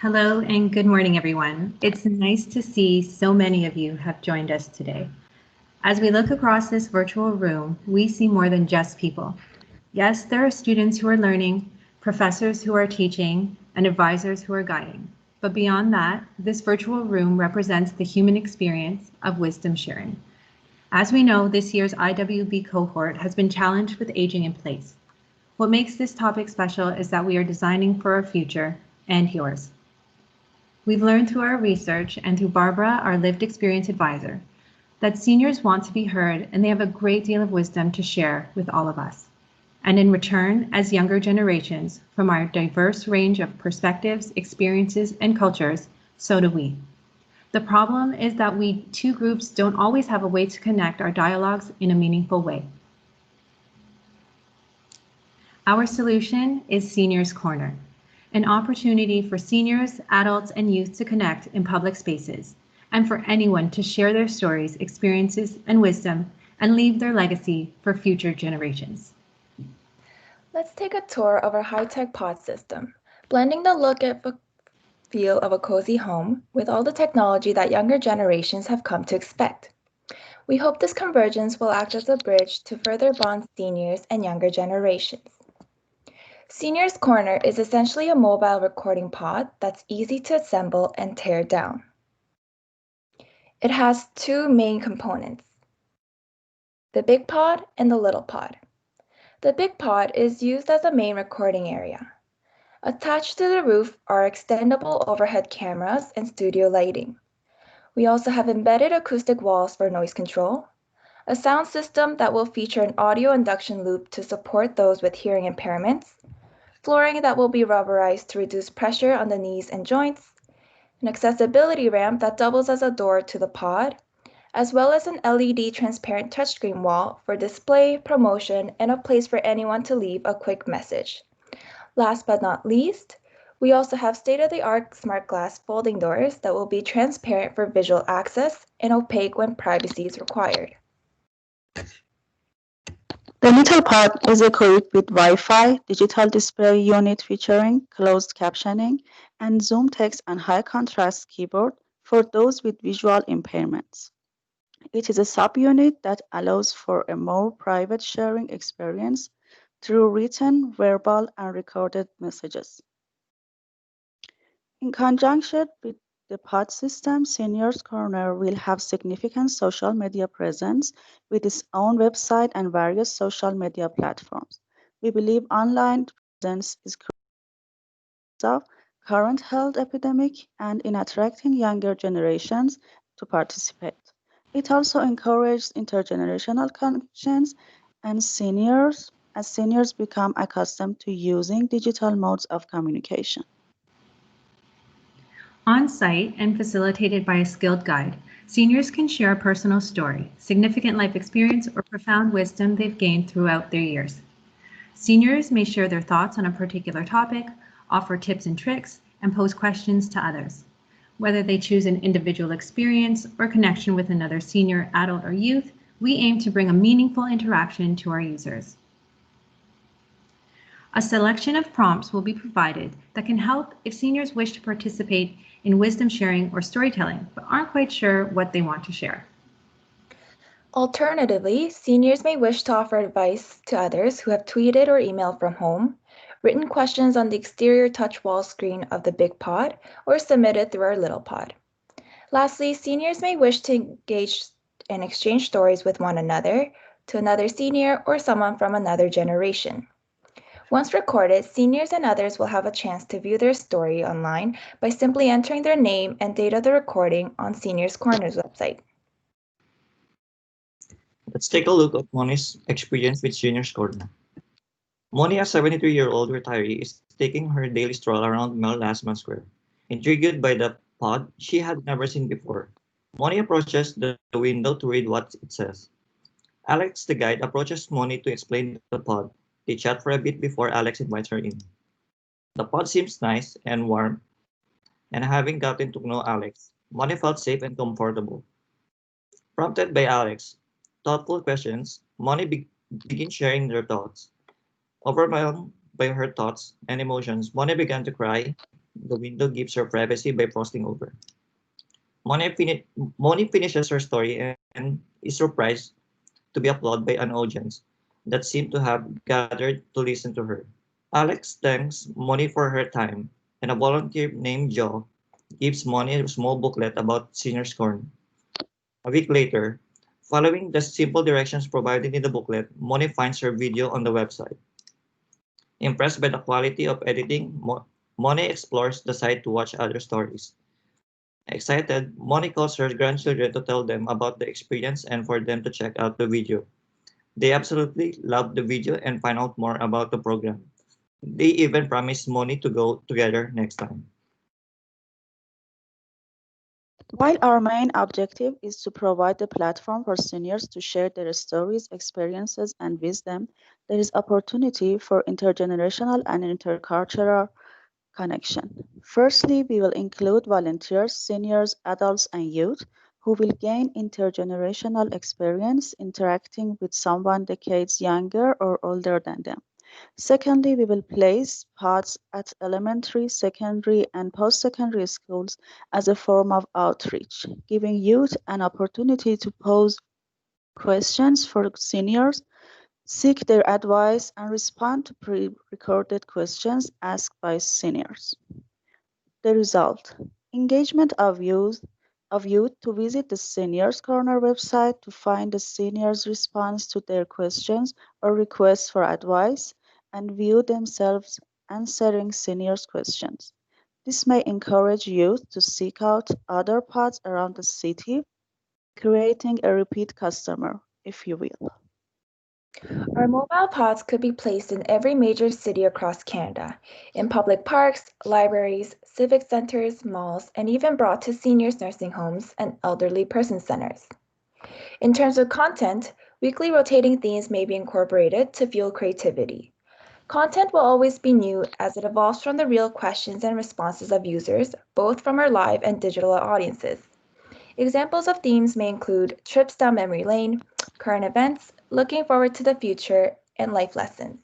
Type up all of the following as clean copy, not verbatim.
Hello and good morning, everyone. It's nice to see so many of you have joined us today. As we look across this virtual room, we see more than just people. Yes, there are students who are learning, professors who are teaching, and advisors who are guiding. But beyond that, this virtual room represents the human experience of wisdom sharing. As we know, this year's IWB cohort has been challenged with aging in place. What makes this topic special is that we are designing for our future and yours. We've learned through our research and through Barbara, our lived experience advisor, that seniors want to be heard and they have a great deal of wisdom to share with all of us. And in return, as younger generations, from our diverse range of perspectives, experiences, and cultures, so do we. The problem is that we two groups don't always have a way to connect our dialogues in a meaningful way. Our solution is Seniors Corner, an opportunity for seniors, adults, and youth to connect in public spaces, and for anyone to share their stories, experiences, and wisdom, and leave their legacy for future generations. Let's take a tour of our high-tech pod system, blending the look and feel of a cozy home with all the technology that younger generations have come to expect. We hope this convergence will act as a bridge to further bond seniors and younger generations. Seniors Corner is essentially a mobile recording pod that's easy to assemble and tear down. It has two main components, the big pod and the little pod. The big pod is used as a main recording area. Attached to the roof are extendable overhead cameras and studio lighting. We also have embedded acoustic walls for noise control, a sound system that will feature an audio induction loop to support those with hearing impairments, flooring that will be rubberized to reduce pressure on the knees and joints, an accessibility ramp that doubles as a door to the pod, as well as an LED transparent touchscreen wall for display, promotion, and a place for anyone to leave a quick message. Last but not least, we also have state-of-the-art smart glass folding doors that will be transparent for visual access and opaque when privacy is required. The little pod is equipped with Wi-Fi, digital display unit featuring closed captioning, and zoom text and high-contrast keyboard for those with visual impairments. It is a subunit that allows for a more private sharing experience through written, verbal, and recorded messages. In conjunction with the pod system, Seniors Corner will have significant social media presence with its own website and various social media platforms. We believe online presence is crucial of current health epidemic and in attracting younger generations to participate. It also encourages intergenerational connections and as seniors become accustomed to using digital modes of communication. On-site and facilitated by a skilled guide, seniors can share a personal story, significant life experience, or profound wisdom they've gained throughout their years. Seniors may share their thoughts on a particular topic, offer tips and tricks, and pose questions to others. Whether they choose an individual experience or connection with another senior, adult, or youth, we aim to bring a meaningful interaction to our users. A selection of prompts will be provided that can help if seniors wish to participate in wisdom sharing or storytelling, but aren't quite sure what they want to share. Alternatively, seniors may wish to offer advice to others who have tweeted or emailed from home, written questions on the exterior touch wall screen of the big pod, or submitted through our little pod. Lastly, seniors may wish to engage and exchange stories with one another, to another senior, or someone from another generation. Once recorded, seniors and others will have a chance to view their story online by simply entering their name and date of the recording on Seniors Corner's website. Let's take a look at Moni's experience with Seniors Corner. Moni, a 73-year-old retiree, is taking her daily stroll around Melasma Square. Intrigued by the pod she had never seen before, Moni approaches the window to read what it says. Alex, the guide, approaches Moni to explain the pod. They chat for a bit before Alex invites her in. The pod seems nice and warm, and having gotten to know Alex, Moni felt safe and comfortable. Prompted by Alex, thoughtful questions, Moni begins sharing their thoughts. Overwhelmed by her thoughts and emotions, Moni began to cry, The window gives her privacy by frosting over. Moni finishes her story and is surprised to be applauded by an audience that seemed to have gathered to listen to her. Alex thanks Moni for her time, and a volunteer named Joe gives Moni a small booklet about Senior's Corner. A week later, following the simple directions provided in the booklet, Moni finds her video on the website. Impressed by the quality of editing, Moni explores the site to watch other stories. Excited, Moni calls her grandchildren to tell them about the experience and for them to check out the video. They absolutely loved the video and find out more about the program. They even promised Moni to go together next time. While our main objective is to provide a platform for seniors to share their stories, experiences, and wisdom, there is opportunity for intergenerational and intercultural connection. Firstly, we will include volunteers, seniors, adults, and youth who will gain intergenerational experience interacting with someone decades younger or older than them. Secondly, we will place pods at elementary, secondary, and post-secondary schools as a form of outreach, giving youth an opportunity to pose questions for seniors, seek their advice, and respond to pre-recorded questions asked by seniors. The result: engagement of youth to visit the Seniors Corner website to find the seniors' response to their questions or requests for advice, and view themselves answering seniors' questions. This may encourage youth to seek out other pods around the city, creating a repeat customer, if you will. Our mobile pods could be placed in every major city across Canada, in public parks, libraries, civic centers, malls, and even brought to seniors' nursing homes and elderly person centers. In terms of content, weekly rotating themes may be incorporated to fuel creativity. Content will always be new as it evolves from the real questions and responses of users, both from our live and digital audiences. Examples of themes may include trips down memory lane, current events, looking forward to the future, and life lessons.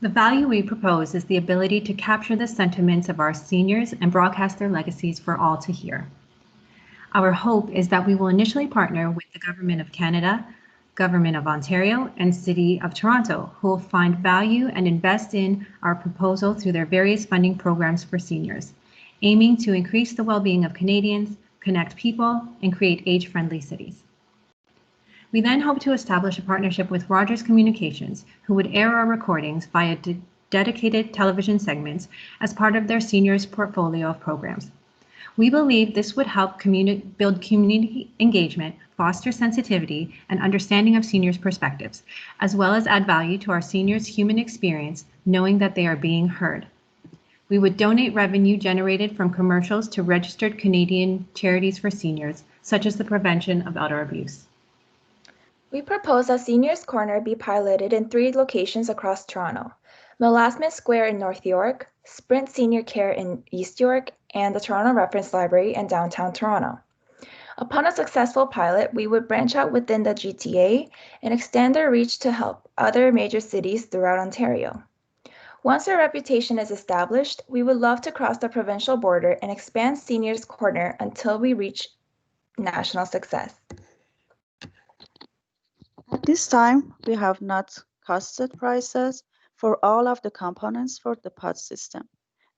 The value we propose is the ability to capture the sentiments of our seniors and broadcast their legacies for all to hear. Our hope is that we will initially partner with the Government of Canada, Government of Ontario, and City of Toronto, who will find value and invest in our proposal through their various funding programs for seniors, aiming to increase the well-being of Canadians, connect people, and create age-friendly cities. We then hope to establish a partnership with Rogers Communications, who would air our recordings via dedicated television segments as part of their seniors portfolio of programs. We believe this would help build community engagement, foster sensitivity and understanding of seniors' perspectives, as well as add value to our seniors' human experience, knowing that they are being heard. We would donate revenue generated from commercials to registered Canadian charities for seniors, such as the prevention of elder abuse. We propose that Seniors Corner be piloted in 3 locations across Toronto: Melasma Square in North York, Sprint Senior Care in East York, and the Toronto Reference Library in downtown Toronto. Upon a successful pilot, we would branch out within the GTA and extend our reach to help other major cities throughout Ontario. Once our reputation is established, we would love to cross the provincial border and expand Seniors Corner until we reach national success. At this time, we have not costed prices for all of the components for the pod system,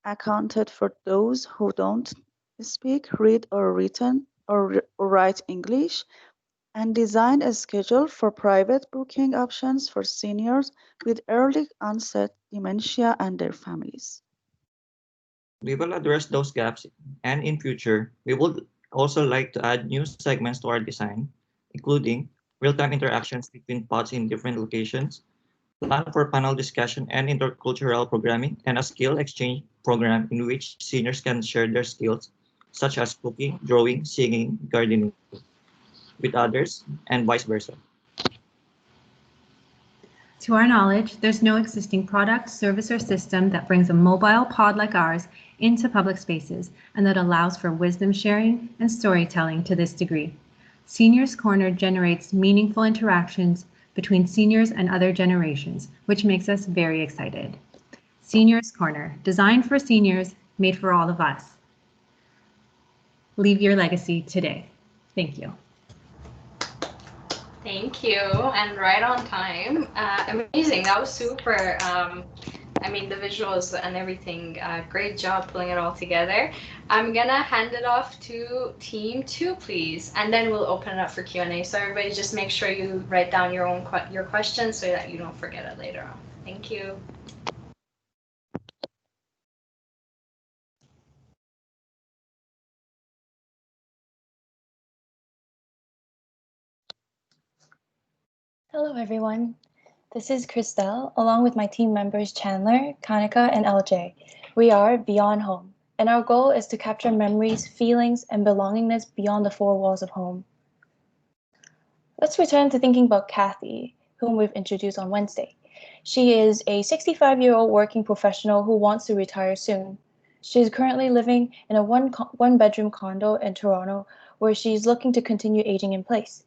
accounted for those who don't speak, read, or write English, and designed a schedule for private booking options for seniors with early onset dementia and their families. We will address those gaps, and in future, we would also like to add new segments to our design, including real-time interactions between pods in different locations, plan for panel discussion and intercultural programming, and a skill exchange program in which seniors can share their skills, such as cooking, drawing, singing, gardening, with others, and vice versa. To our knowledge, there's no existing product, service, or system that brings a mobile pod like ours into public spaces and that allows for wisdom sharing and storytelling to this degree. Seniors Corner generates meaningful interactions between seniors and other generations, which makes us very excited. Seniors Corner, designed for seniors, made for all of us. Leave your legacy today. Thank you. Thank you, and right on time. Amazing, that was super. I mean, the visuals and everything, great job pulling it all together. I'm gonna hand it off to team 2, please, and then we'll open it up for Q&A. So everybody just make sure you write down your questions so that you don't forget it later on. Thank you. Hello, everyone. This is Christelle, along with my team members Chandler, Kanika, and LJ. We are Beyond Home, and our goal is to capture memories, feelings, and belongingness beyond the four walls of home. Let's return to thinking about Kathy, whom we've introduced on Wednesday. She is a 65-year-old working professional who wants to retire soon. She is currently living in a one-bedroom condo in Toronto where she is looking to continue aging in place.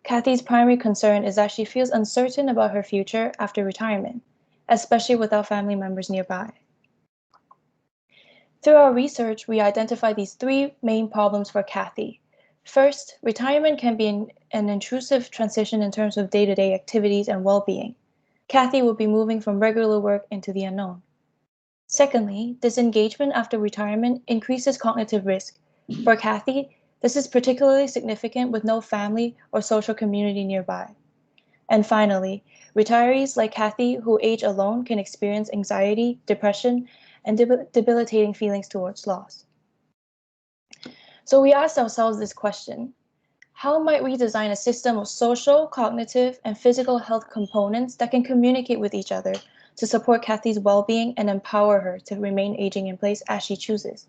Kathy's primary concern is that she feels uncertain about her future after retirement, especially without family members nearby. Through our research, we identified these 3 main problems for Kathy. First, retirement can be an intrusive transition in terms of day-to-day activities and well-being. Kathy will be moving from regular work into the unknown. Secondly, disengagement after retirement increases cognitive risk. For Kathy, this is particularly significant with no family or social community nearby. And finally, retirees like Kathy who age alone can experience anxiety, depression, and debilitating feelings towards loss. So we asked ourselves this question: how might we design a system of social, cognitive, and physical health components that can communicate with each other to support Kathy's well-being and empower her to remain aging in place as she chooses?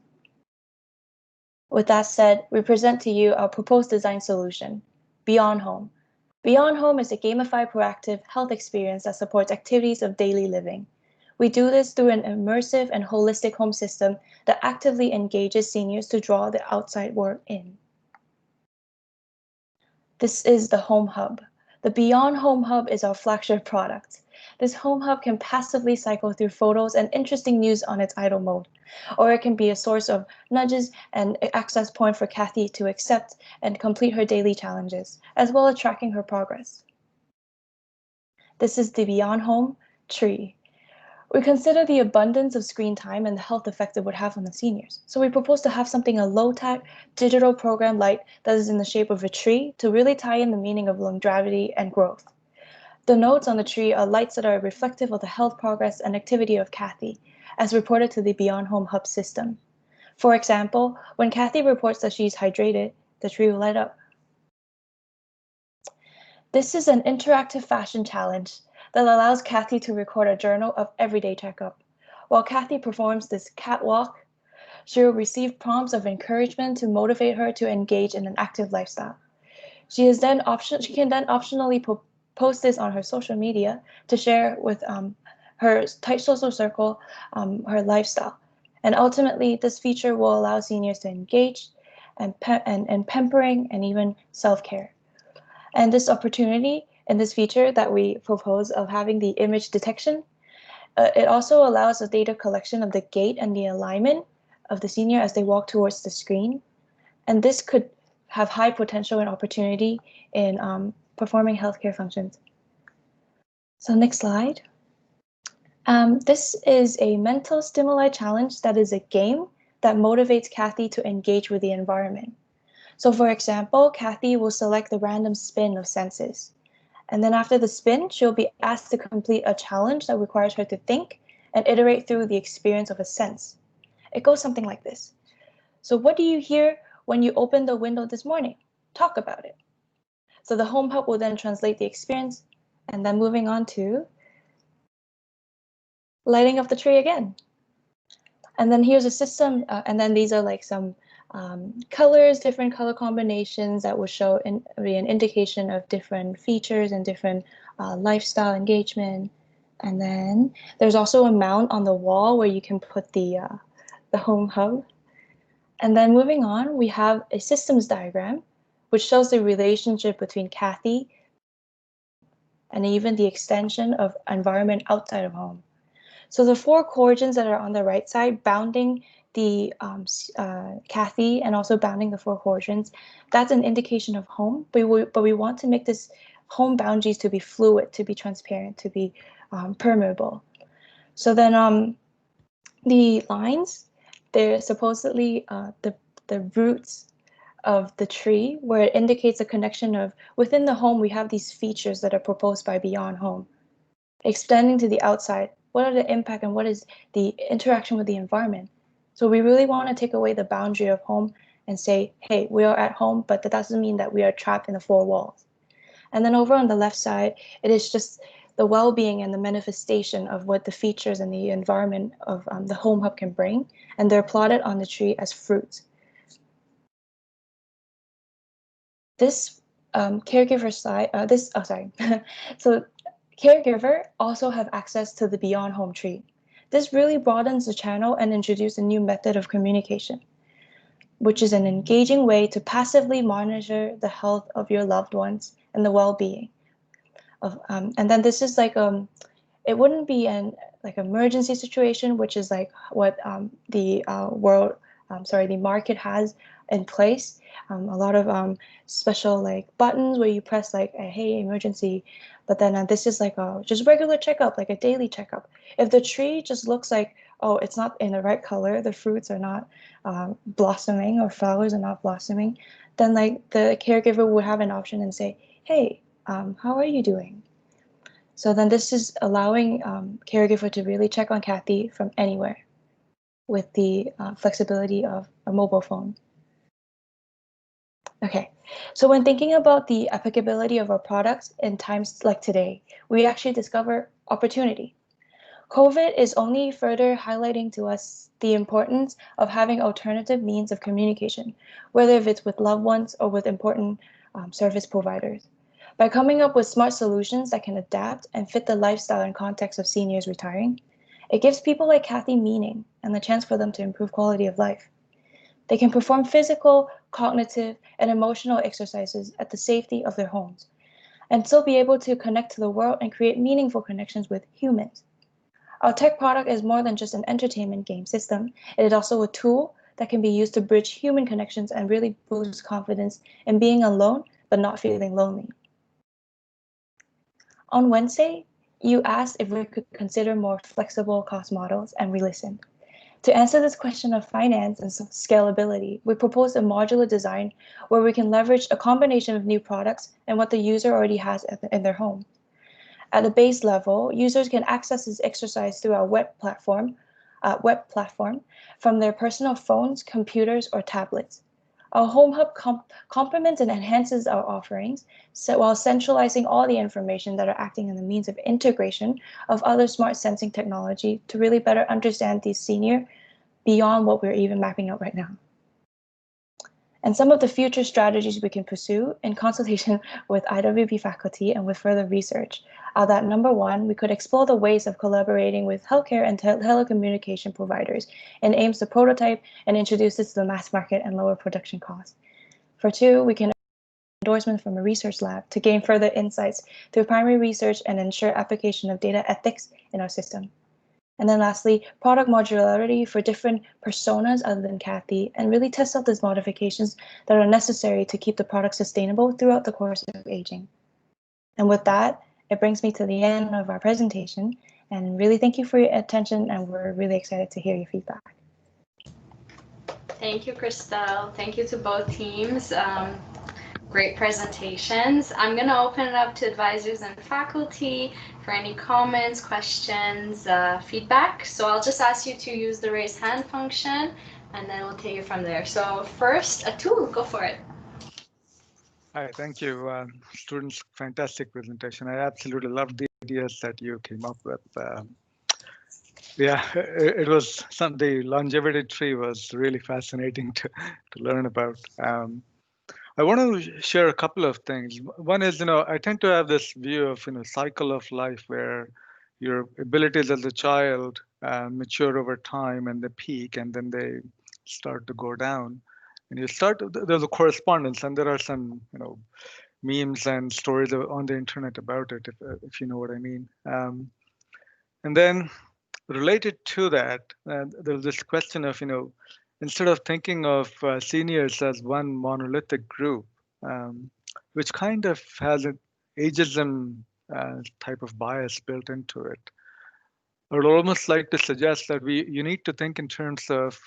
With that said, we present to you our proposed design solution, Beyond Home. Beyond Home is a gamified, proactive health experience that supports activities of daily living. We do this through an immersive and holistic home system that actively engages seniors to draw the outside world in. This is the Home Hub. The Beyond Home Hub is our flagship product. This Home Hub can passively cycle through photos and interesting news on its idle mode, or it can be a source of nudges and access point for Kathy to accept and complete her daily challenges, as well as tracking her progress. This is the Beyond Home tree. We consider the abundance of screen time and the health effects it would have on the seniors. So we propose to have something a low-tech digital program light that is in the shape of a tree to really tie in the meaning of longevity and growth. The nodes on the tree are lights that are reflective of the health progress and activity of Kathy, as reported to the Beyond Home Hub system. For example, when Kathy reports that she's hydrated, the tree will light up. This is an interactive fashion challenge that allows Kathy to record a journal of everyday checkup. While Kathy performs this catwalk, she will receive prompts of encouragement to motivate her to engage in an active lifestyle. She can then optionally post this on her social media to share with her tight social circle her lifestyle. And ultimately, this feature will allow seniors to engage and pampering and even self-care. And this opportunity and this feature that we propose of having the image detection, it also allows the data collection of the gait and the alignment of the senior as they walk towards the screen. And this could have high potential and opportunity in performing healthcare functions. So next slide. This is a mental stimuli challenge that is a game that motivates Kathy to engage with the environment. So for example, Kathy will select the random spin of senses. And then after the spin, she'll be asked to complete a challenge that requires her to think and iterate through the experience of a sense. It goes something like this. So what do you hear when you open the window this morning? Talk about it. So the Home Hub will then translate the experience, and then moving on to lighting up the tree again. And then here's a system, and then these are like some colors, different color combinations that will show an indication of different features and different lifestyle engagement. And then there's also a mount on the wall where you can put the Home Hub. And then moving on, we have a systems diagram, which shows the relationship between Kathy and even the extension of environment outside of home. So the four coordinates that are on the right side, bounding the Kathy and also bounding the four coordinates, that's an indication of home. But we want to make this home boundaries to be fluid, to be transparent, to be permeable. So then the lines, they're supposedly the roots of the tree, where it indicates a connection of within the home we have these features that are proposed by Beyond Home. Extending to the outside, what are the impact and what is the interaction with the environment? So we really want to take away the boundary of home and say, hey, we are at home, but that doesn't mean that we are trapped in the four walls. And then over on the left side, it is just the well-being and the manifestation of what the features and the environment of the home hub can bring. And they're plotted on the tree as fruits. This caregiver slide, so caregiver also have access to the Beyond Home tree. This really broadens the channel and introduces a new method of communication, which is an engaging way to passively monitor the health of your loved ones and the well-being of. And then this is like it wouldn't be an like emergency situation, which is like what the the market has in place. A lot of special like buttons where you press like a hey emergency, but then this is like a just regular checkup, like a daily checkup. If the tree just looks like, oh, it's not in the right color, the fruits are not blossoming or flowers are not blossoming, then like the caregiver would have an option and say, hey, how are you doing? So then this is allowing caregiver to really check on Kathy from anywhere with the flexibility of a mobile phone. Okay, so when thinking about the applicability of our products in times like today, we actually discover opportunity. COVID is only further highlighting to us the importance of having alternative means of communication, whether if it's with loved ones or with important service providers. By coming up with smart solutions that can adapt and fit the lifestyle and context of seniors retiring, it gives people like Kathy meaning and the chance for them to improve quality of life. They can perform physical, cognitive, and emotional exercises at the safety of their homes, and still be able to connect to the world and create meaningful connections with humans. Our tech product is more than just an entertainment game system. It is also a tool that can be used to bridge human connections and really boost confidence in being alone but not feeling lonely. On Wednesday, you asked if we could consider more flexible cost models, and we listened. To answer this question of finance and scalability, we proposed a modular design where we can leverage a combination of new products and what the user already has in their home. At the base level, users can access this exercise through our web platform from their personal phones, computers, or tablets. Our Home Hub complements and enhances our offerings while centralizing all the information that are acting in the means of integration of other smart sensing technology to really better understand these senior beyond what we're even mapping out right now. And some of the future strategies we can pursue in consultation with IWB faculty and with further research are that number one, we could explore the ways of collaborating with healthcare and telecommunication providers and aims to prototype and introduce this to the mass market and lower production costs. For two, we can endorsement from a research lab to gain further insights through primary research and ensure application of data ethics in our system. And then lastly, product modularity for different personas other than Kathy, and really test out those modifications that are necessary to keep the product sustainable throughout the course of aging. And with that, it brings me to the end of our presentation, and really thank you for your attention, and we're really excited to hear your feedback. Thank you, Christelle. Thank you to both teams. Great presentations. I'm going to open it up to advisors and faculty for any comments, questions, feedback. So I'll just ask you to use the raise hand function, and then we'll take it from there. So first, Atul, go for it. Hi, thank you. Students, fantastic presentation. I absolutely love the ideas that you came up with. Yeah, it was the longevity tree was really fascinating to learn about. I want to share a couple of things. One is, I tend to have this view of, cycle of life where your abilities as a child mature over time and they peak and then they start to go down. And there's a correspondence, and there are some, memes and stories on the internet about it, if you know what I mean. And then related to that, there's this question of, instead of thinking of seniors as one monolithic group, which kind of has an ageism type of bias built into it, I would almost like to suggest that you need to think in terms of,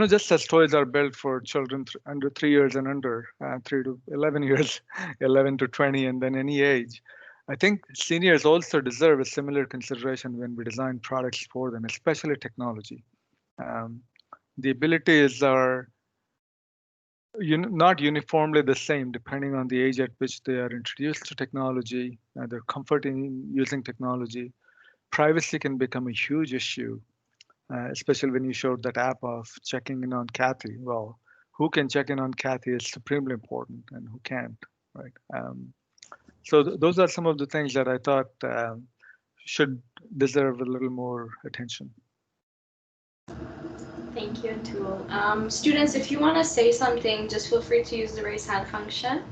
just as toys are built for children under 3 years and under, 3 to 11 years, 11 to 20, and then any age. I think seniors also deserve a similar consideration when we design products for them, especially technology. The abilities are not uniformly the same depending on the age at which they are introduced to technology, their comfort in using technology. Privacy can become a huge issue, especially when you showed that app of checking in on Kathy. Well, who can check in on Kathy is supremely important, and who can't, right? So those are some of the things that I thought should deserve a little more attention. Thank you, Atul. Students, if you want to say something, just feel free to use the raise hand function.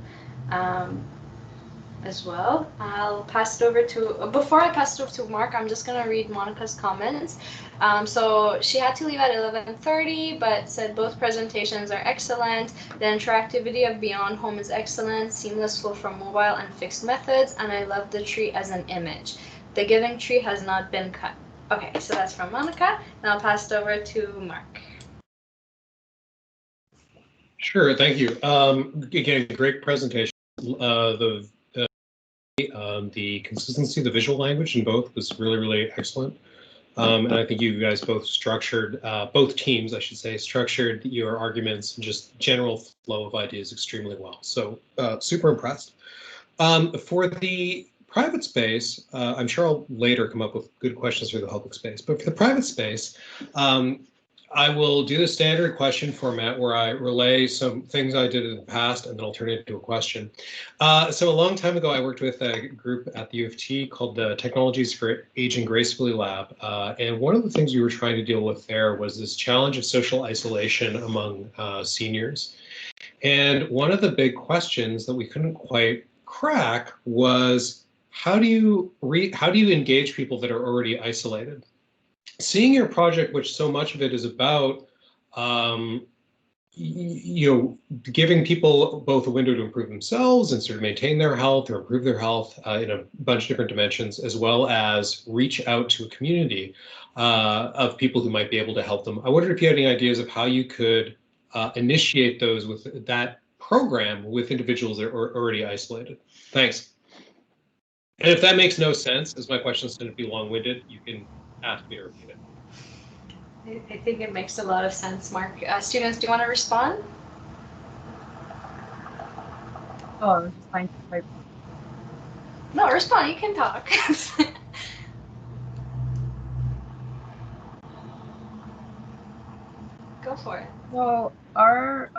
As well. I'll pass it over to, before I pass it over to Mark, I'm just going to read Monica's comments. So she had to leave at 11:30, but said both presentations are excellent. The interactivity of Beyond Home is excellent, seamless flow from mobile and fixed methods, and I love the tree as an image. The giving tree has not been cut. Okay, so that's from Monica. Now I'll pass it over to Mark. Sure, thank you. Again, great presentation. The consistency, the visual language in both was really, really excellent. And I think you guys both structured, both teams, I should say, structured your arguments and just general flow of ideas extremely well. So super impressed. For the private space, I'm sure I'll later come up with good questions for the public space, but for the private space, I will do the standard question format where I relay some things I did in the past and then I'll turn it into a question. So a long time ago, I worked with a group at the U of T called the Technologies for Aging Gracefully Lab. And one of the things we were trying to deal with there was this challenge of social isolation among seniors. And one of the big questions that we couldn't quite crack was, how do you engage people that are already isolated? Seeing your project, which so much of it is about, giving people both a window to improve themselves and sort of maintain their health or improve their health in a bunch of different dimensions, as well as reach out to a community of people who might be able to help them. I wondered if you had any ideas of how you could initiate those with that program with individuals that are already isolated. Thanks. And if that makes no sense, as my question is going to be long-winded, you can ask me to repeat it. I think it makes a lot of sense, Mark. Students, do you want to respond? Oh, I was just trying to type. No, respond. You can talk. Go for it. So our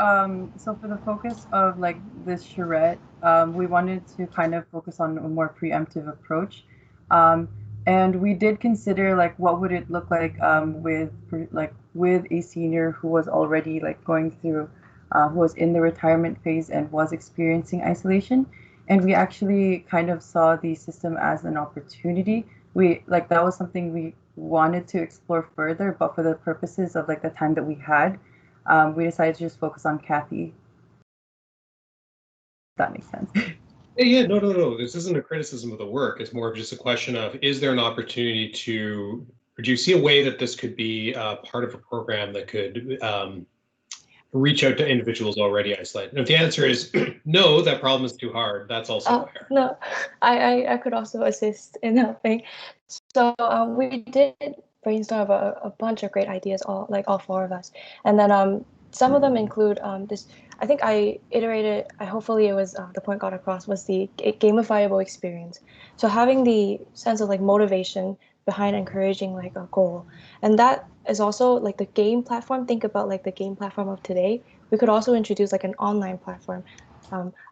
so for the focus of like this charrette, we wanted to kind of focus on a more preemptive approach. And we did consider like what would it look like with a senior who was already like going through, who was in the retirement phase and was experiencing isolation. And we actually kind of saw the system as an opportunity. That was something we wanted to explore further, but for the purposes of like the time that we had, we decided to just focus on Kathy. If that makes sense. Yeah, no. This isn't a criticism of the work. It's more of just a question of, is there an opportunity to, or do you see a way that this could be part of a program that could reach out to individuals already isolated? And if the answer is no, that problem is too hard, that's also fair. No, I could also assist in helping. So we did brainstorm about a bunch of great ideas, all four of us. And then some of them include this. I think I iterated, hopefully it was, the point got across, was the gamifiable experience. So having the sense of like motivation behind encouraging like a goal. And that is also like the game platform. Think about like the game platform of today. We could also introduce like an online platform.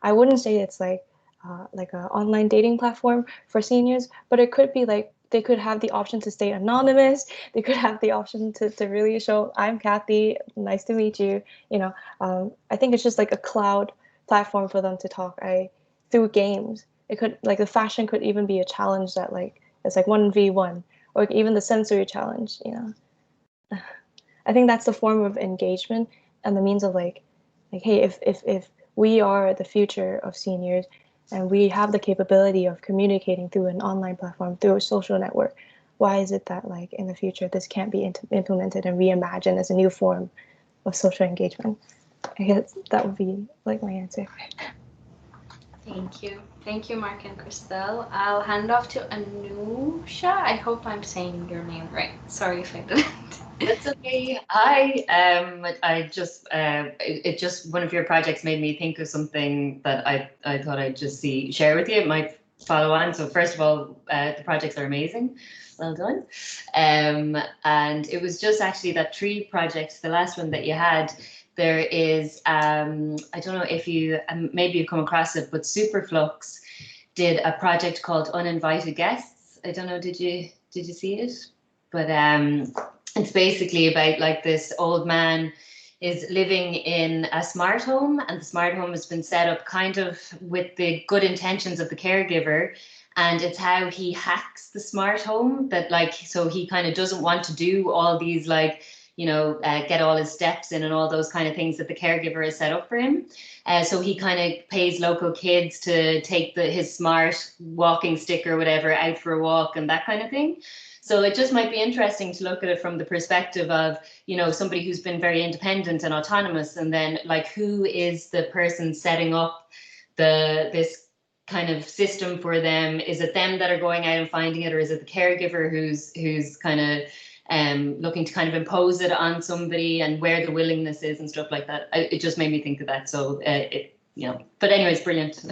I wouldn't say it's like an online dating platform for seniors, but it could be like, they could have the option to stay anonymous. They could have the option to really show, I'm Kathy, nice to meet you. I think it's just like a cloud platform for them to talk through games. It could, like the fashion could even be a challenge that like, it's like 1v1, or even the sensory challenge, you know. I think that's the form of engagement and the means of like hey, if we are the future of seniors and we have the capability of communicating through an online platform, through a social network, why is it that like in the future this can't be implemented and reimagined as a new form of social engagement? I guess that would be like my answer. Thank you. Thank you, Mark and Christelle. I'll hand off to Anusha. I hope I'm saying your name right. Sorry if I didn't. That's okay. I just it just one of your projects made me think of something that I thought I'd just share with you. It might follow on. So first of all, the projects are amazing. Well done. And it was just actually that tree project, the last one that you had. There is I don't know if you maybe you've come across it, but Superflux did a project called Uninvited Guests. I don't know, did you see it? But it's basically about like this old man is living in a smart home, and the smart home has been set up kind of with the good intentions of the caregiver, and it's how he hacks the smart home that like, so he kind of doesn't want to do all these like, you know, get all his steps in and all those kind of things that the caregiver has set up for him. So he kind of pays local kids to take his smart walking stick or whatever out for a walk and that kind of thing. So it just might be interesting to look at it from the perspective of, you know, somebody who's been very independent and autonomous, and then like who is the person setting up this kind of system for them? Is it them that are going out and finding it, or is it the caregiver who's kind of looking to kind of impose it on somebody, and where the willingness is and stuff like that? It just made me think of that. So you know, but anyways, brilliant.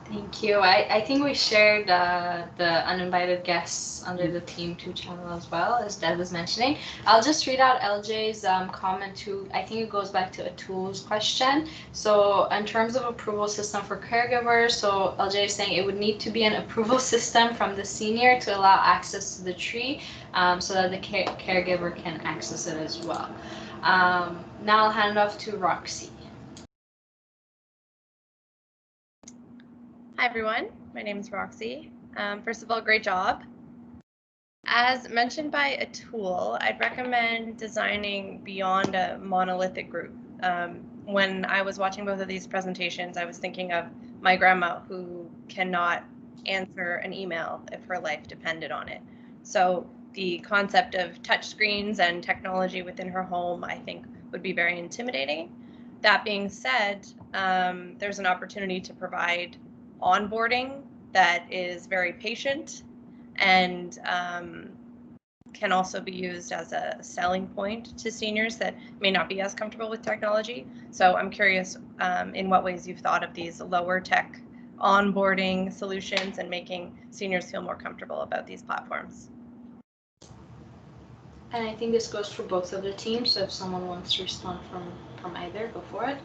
Thank you. I think we shared the uninvited guests under the Team 2 channel as well, as Deb was mentioning. I'll just read out LJ's comment too. I think it goes back to Atul's question. So in terms of approval system for caregivers, so LJ is saying it would need to be an approval system from the senior to allow access to the tree, so that the caregiver can access it as well. Now I'll hand it off to Roxy. Hi everyone, my name is Roxy. First of all, great job. As mentioned by Atul, I'd recommend designing beyond a monolithic group. When I was watching both of these presentations, I was thinking of my grandma who cannot answer an email if her life depended on it. So the concept of touchscreens and technology within her home, I think, would be very intimidating. That being said, there's an opportunity to provide onboarding that is very patient and can also be used as a selling point to seniors that may not be as comfortable with technology. So I'm curious in what ways you've thought of these lower tech onboarding solutions and making seniors feel more comfortable about these platforms. And I think this goes for both of the teams, so if someone wants to respond from either, go for it.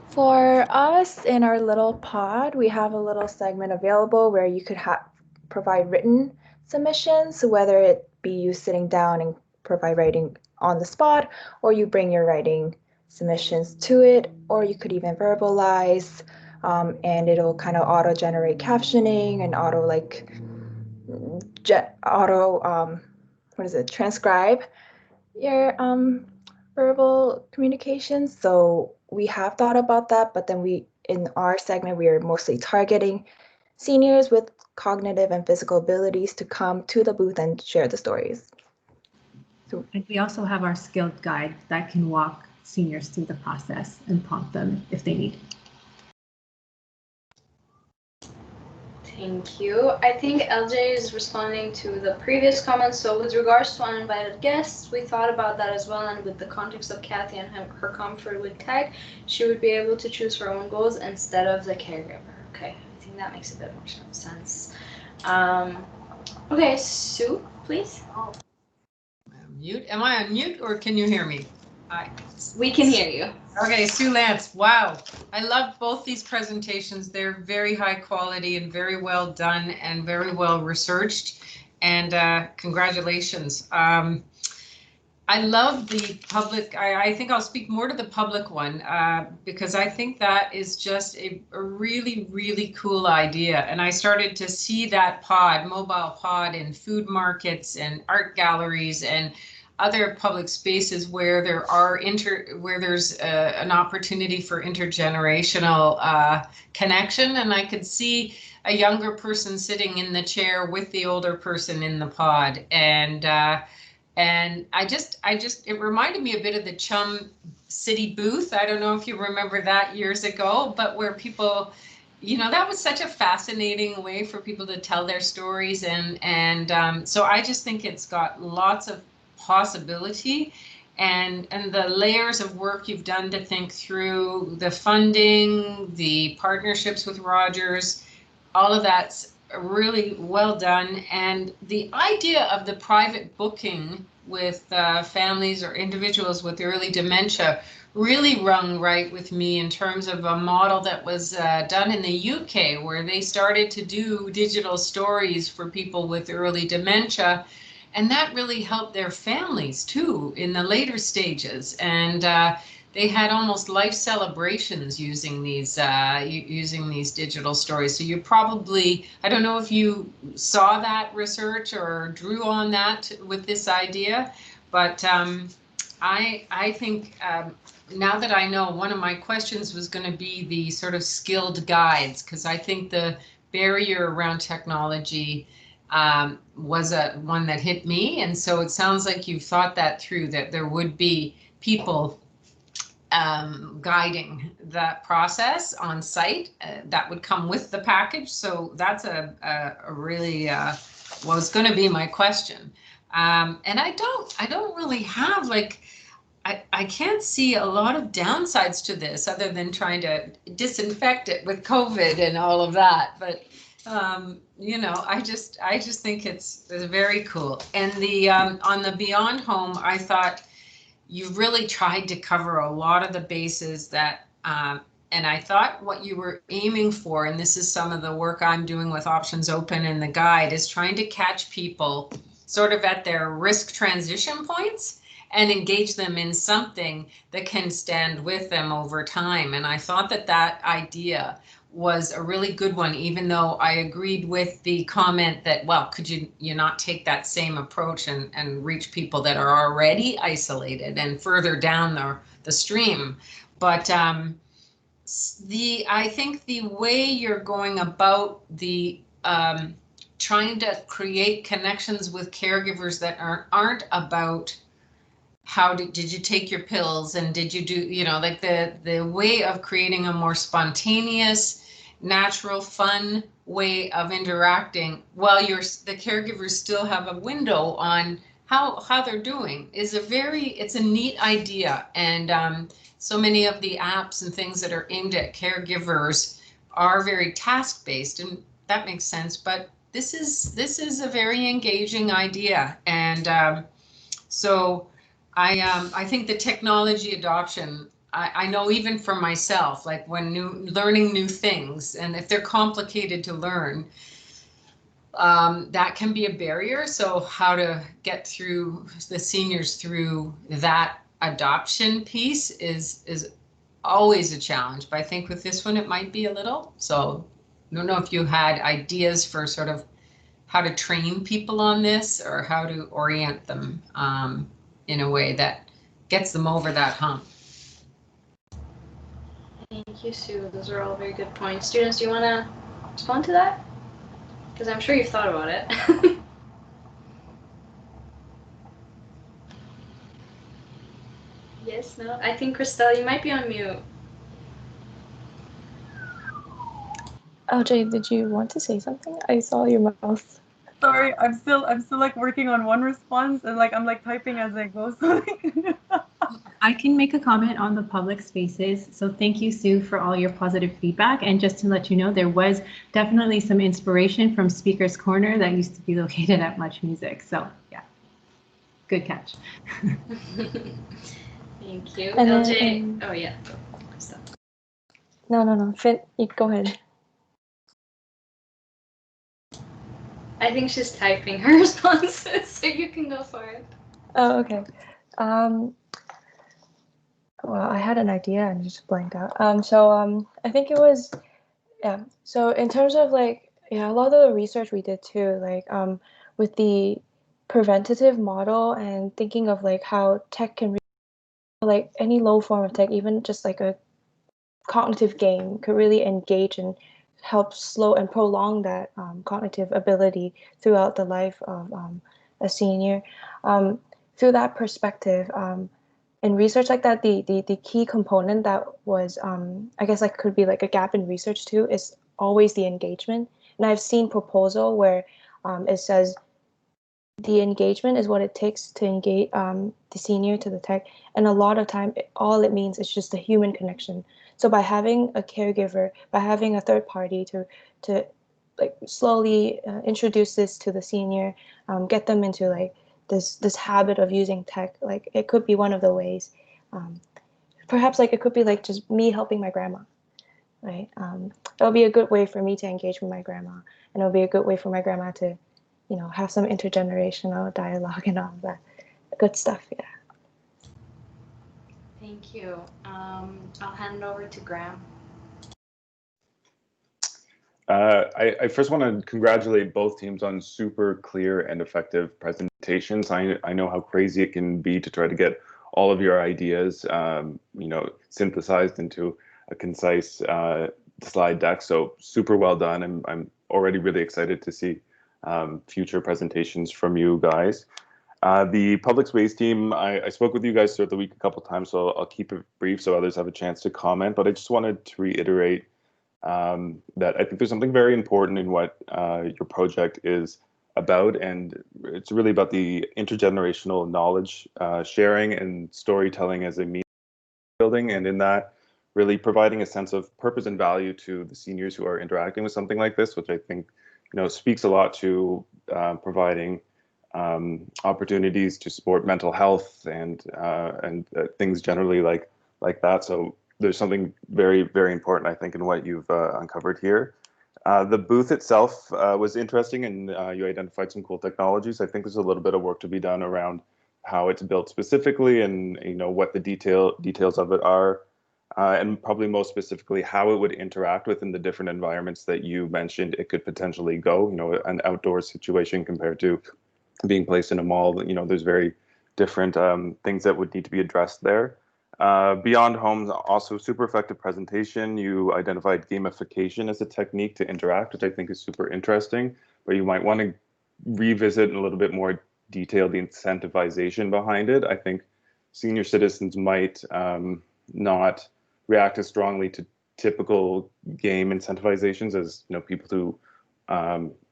For us in our little pod, we have a little segment available where you could provide written submissions, so whether it be you sitting down and provide writing on the spot, or you bring your writing submissions to it, or you could even verbalize, and it'll kind of auto-generate captioning and transcribe your verbal communications. So we have thought about that, but then in our segment, we are mostly targeting seniors with cognitive and physical abilities to come to the booth and share the stories. So, and we also have our skilled guide that can walk seniors through the process and prompt them if they need. Thank you. I think LJ is responding to the previous comments. So with regards to uninvited guests, we thought about that as well. And with the context of Kathy and her comfort with tech, she would be able to choose her own goals instead of the caregiver. Okay, I think that makes a bit more sense. Okay, Sue, please. Mute. Am I on mute or can you hear me? Hi. We can hear you. Okay, Sue Lance. Wow. I love both these presentations. They're very high quality and very well done and very well researched. And congratulations. I love the public. I think I'll speak more to the public one because I think that is just a really, really cool idea. And I started to see that mobile pod in food markets and art galleries and other public spaces where there's an opportunity for intergenerational connection. And I could see a younger person sitting in the chair with the older person in the pod. And it reminded me a bit of the Chum City booth. I don't know if you remember that years ago, but where people, that was such a fascinating way for people to tell their stories. So I just think it's got lots of possibility and the layers of work you've done to think through the funding, the partnerships with Rogers, all of that's really well done. And the idea of the private booking with families or individuals with early dementia really rung right with me in terms of a model that was done in the UK, where they started to do digital stories for people with early dementia. And that really helped their families too in the later stages. And they had almost life celebrations using these digital stories. So you probably, I don't know if you saw that research or drew on that with this idea, but I think now that I know, one of my questions was going to be the sort of skilled guides, because I think the barrier around technology was one that hit me. And so it sounds like you've thought that through, that there would be people guiding that process on site that would come with the package. So that's a really was going to be my question. And I don't really have I can't see a lot of downsides to this other than trying to disinfect it with COVID and all of that. But I just think it's very cool. And the on the Beyond Home, I thought you really tried to cover a lot of the bases that, and I thought what you were aiming for, and this is some of the work I'm doing with Options Open and the guide, is trying to catch people sort of at their risk transition points and engage them in something that can stand with them over time. And I thought that idea was a really good one, even though I agreed with the comment that, well, could you not take that same approach and reach people that are already isolated and further down the stream. But I think the way you're going about the trying to create connections with caregivers that aren't about how did you take your pills and did you do, like the way of creating a more spontaneous, natural, fun way of interacting while the caregivers still have a window on how they're doing it's a neat idea. And so many of the apps and things that are aimed at caregivers are very task-based, and that makes sense. But this is a very engaging idea. And so I think the technology adoption, I know even for myself, like when learning new things, and if they're complicated to learn, that can be a barrier. So how to get through the seniors through that adoption piece is always a challenge. But I think with this one, it might be a little. So I don't know if you had ideas for sort of how to train people on this or how to orient them in a way that gets them over that hump. Thank you, Sue. Those are all very good points. Students, do you want to respond to that? Because I'm sure you've thought about it. Yes, no? I think, Christelle, you might be on mute. Oh, Jay, did you want to say something? I saw your mouth. Sorry, I'm still like working on one response and I'm typing as I go. So I can make a comment on the public spaces. So thank you, Sue, for all your positive feedback. And just to let you know, there was definitely some inspiration from Speaker's Corner that used to be located at Much Music. So yeah, good catch. Thank you. And LJ, then, oh yeah. No. Go ahead. I think she's typing her responses, so you can go for it. Oh, okay. Well, I had an idea and just blanked out. I think it was, yeah. So in terms of like, yeah, a lot of the research we did too, like with the preventative model and thinking of like how tech can, like any low form of tech, even just like a cognitive game could really engage and help slow and prolong that cognitive ability throughout the life of a senior. Through that perspective, in research like that, the key component that was, I guess like could be like a gap in research too, is always the engagement. And I've seen proposal where it says the engagement is what it takes to engage the senior to the tech. And a lot of time, all it means is just a human connection. So by having a caregiver, by having a third party to like slowly introduce this to the senior, get them into like this habit of using tech, like it could be one of the ways. Perhaps like it could be like just me helping my grandma, right? It'll be a good way for me to engage with my grandma, and it'll be a good way for my grandma to, you know, have some intergenerational dialogue and all that good stuff. Yeah. Thank you. I'll hand it over to Graham. I first want to congratulate both teams on super clear and effective presentations. I know how crazy it can be to try to get all of your ideas, you know, synthesized into a concise slide deck. So super well done. I'm already really excited to see future presentations from you guys. The public space team, I spoke with you guys throughout the week a couple times, so I'll keep it brief so others have a chance to comment. But I just wanted to reiterate that I think there's something very important in what your project is about, and it's really about the intergenerational knowledge sharing and storytelling as a means building, and in that really providing a sense of purpose and value to the seniors who are interacting with something like this, which I think, you know, speaks a lot to providing opportunities to support mental health and things generally like that. So there's something very, very important, I think, in what you've uncovered here. The booth itself was interesting, and you identified some cool technologies. I think there's a little bit of work to be done around how it's built specifically, and you know what the details of it are, and probably most specifically how it would interact within the different environments that you mentioned it could potentially go. You know, an outdoor situation compared to being placed in a mall. You know, there's very different things that would need to be addressed there. Beyond Homes, also super effective presentation. You identified gamification as a technique to interact, which I think is super interesting, but you might want to revisit in a little bit more detail the incentivization behind it. I think senior citizens might not react as strongly to typical game incentivizations as, you know, people who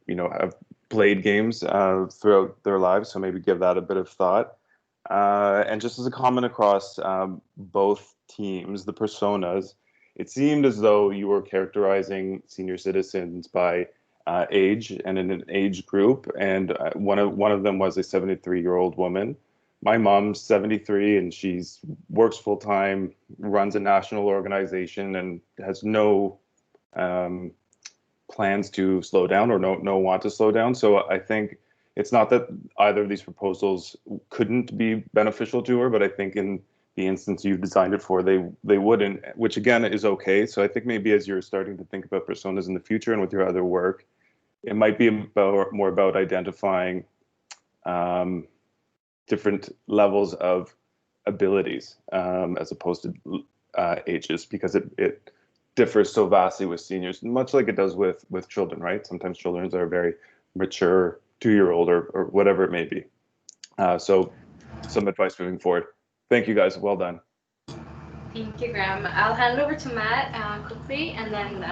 you know, have played games throughout their lives. So maybe give that a bit of thought. And just as a comment across both teams, the personas, it seemed as though you were characterizing senior citizens by age and in an age group. And one of them was a 73-year-old woman. My mom's 73 and she's works full time, runs a national organization, and has no plans to slow down or no want to slow down. So I think it's not that either of these proposals couldn't be beneficial to her, but I think in the instance you've designed it for, they wouldn't, which again is okay. So I think maybe as you're starting to think about personas in the future and with your other work, it might be more about identifying different levels of abilities as opposed to ages, because it differs so vastly with seniors, much like it does with children, right? Sometimes children are very mature 2-year-old or whatever it may be. So some advice moving forward. Thank you guys, well done. Thank you, Graham. I'll hand it over to Matt quickly, and then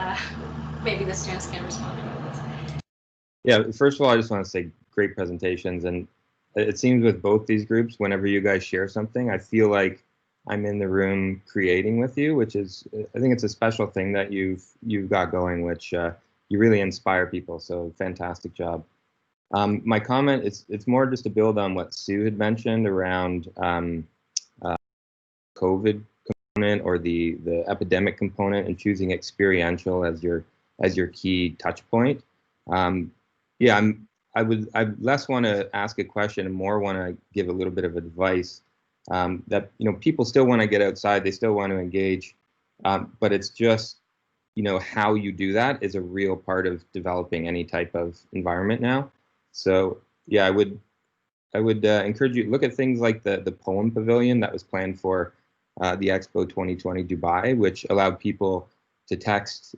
maybe the students can respond to this. Yeah, first of all, I just want to say great presentations. And it seems with both these groups, whenever you guys share something, I feel like I'm in the room creating with you, which is, I think it's a special thing that you've got going, which you really inspire people. So fantastic job. My comment, it's more just to build on what Sue had mentioned around COVID component or the epidemic component, and choosing experiential as your key touch point. Yeah, I less want to ask a question and more want to give a little bit of advice. that, you know, people still want to get outside, they still want to engage, but it's just, you know, how you do that is a real part of developing any type of environment now. So yeah, I would encourage you to look at things like the poem pavilion that was planned for the Expo 2020 Dubai, which allowed people to text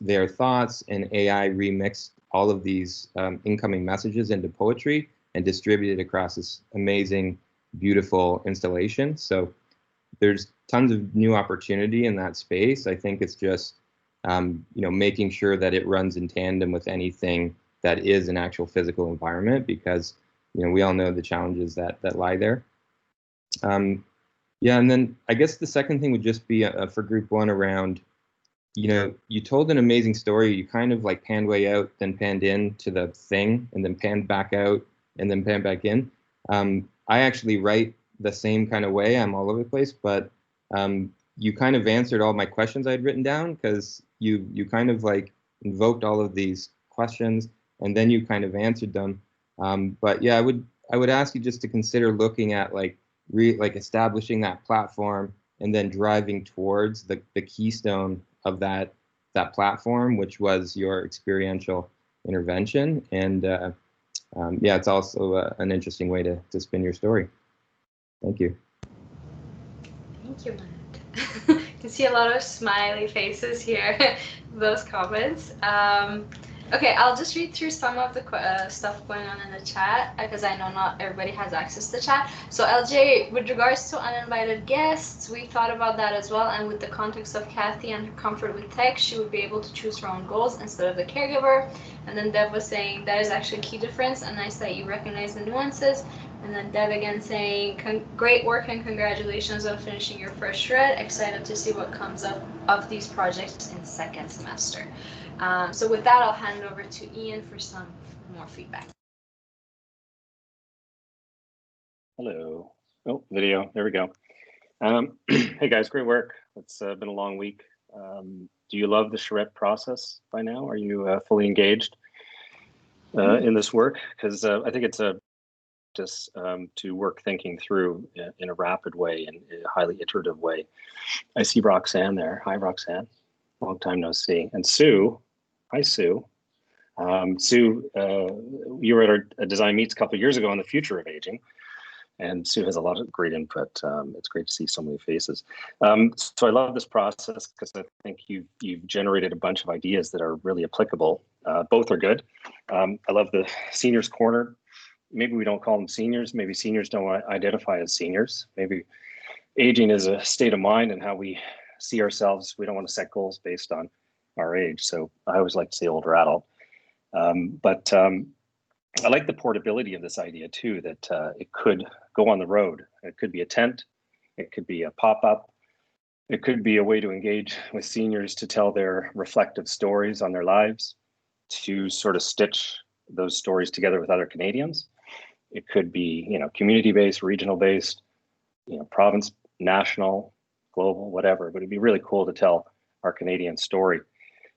their thoughts, and AI remixed all of these incoming messages into poetry and distributed across this amazing, beautiful installation. So there's tons of new opportunity in that space. I think it's just you know, making sure that it runs in tandem with anything that is an actual physical environment, because you know, we all know the challenges that lie there. Yeah, and then I guess the second thing would just be for group one around, you know, you told an amazing story. You kind of like panned way out, then panned in to the thing, and then panned back out, and then panned back in. I actually write the same kind of way. I'm all over the place, but you kind of answered all my questions I'd written down, because you kind of like invoked all of these questions, and then you kind of answered them. But yeah, I would ask you just to consider looking at like establishing that platform, and then driving towards the keystone of that platform, which was your experiential intervention. And yeah, it's also an interesting way to spin your story. Thank you. Thank you, Matt. I can see a lot of smiley faces here, those comments. Okay, I'll just read through some of the stuff going on in the chat, because I know not everybody has access to chat. So LJ, with regards to uninvited guests, we thought about that as well, and with the context of Kathy and her comfort with tech, she would be able to choose her own goals instead of the caregiver. And then Deb was saying that is actually a key difference, and nice that you recognize the nuances. And then Deb again saying, great work and congratulations on finishing your first shred. Excited to see what comes up of these projects in second semester. So with that, I'll hand it over to Ian for some more feedback. Hello. Oh, video. There we go. Hey guys, great work. It's been a long week. Do you love the charrette process by now? Are you fully engaged in this work? Because I think it's just to work thinking through in a rapid way and in a highly iterative way. I see Roxanne there. Hi, Roxanne. Long time no see. And Sue. Hi, Sue. Sue, you were at our Design Meets a couple of years ago on the future of aging, and Sue has a lot of great input. It's great to see so many faces. So I love this process because I think you've generated a bunch of ideas that are really applicable. Both are good. I love the seniors corner. Maybe we don't call them seniors. Maybe seniors don't identify as seniors. Maybe aging is a state of mind and how we see ourselves. We don't want to set goals based on our age. So I always like to say older adult. But I like the portability of this idea too, that it could go on the road. It could be a tent. It could be a pop-up. It could be a way to engage with seniors to tell their reflective stories on their lives, to sort of stitch those stories together with other Canadians. It could be, you know, community-based, regional-based, you know, province, national, global, whatever. But it'd be really cool to tell our Canadian story,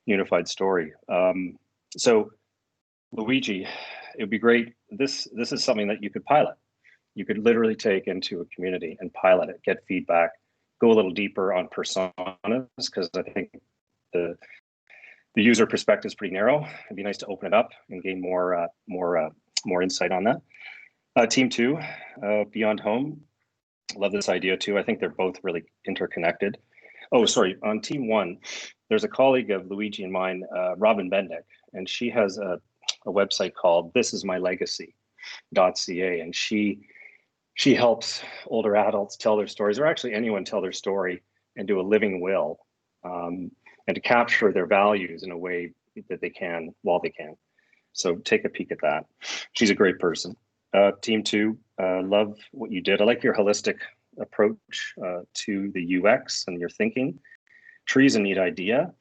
unified story. So Luigi, it'd be great. This is something that you could pilot. You could literally take into a community and pilot it, get feedback, go a little deeper on personas, because I think the user perspective is pretty narrow. It'd be nice to open it up and gain more insight on that. Team 2, Beyond Home. Love this idea too. I think they're both really interconnected. Oh, sorry. On Team 1, there's a colleague of Luigi and mine, Robin Bendick, and she has a website called thisismylegacy.ca, and she helps older adults tell their stories, or actually anyone tell their story and do a living will, and to capture their values in a way that they can while they can. So take a peek at that. She's a great person. Team 2, love what you did. I like your holistic approach to the UX and your thinking. Tree's a neat idea.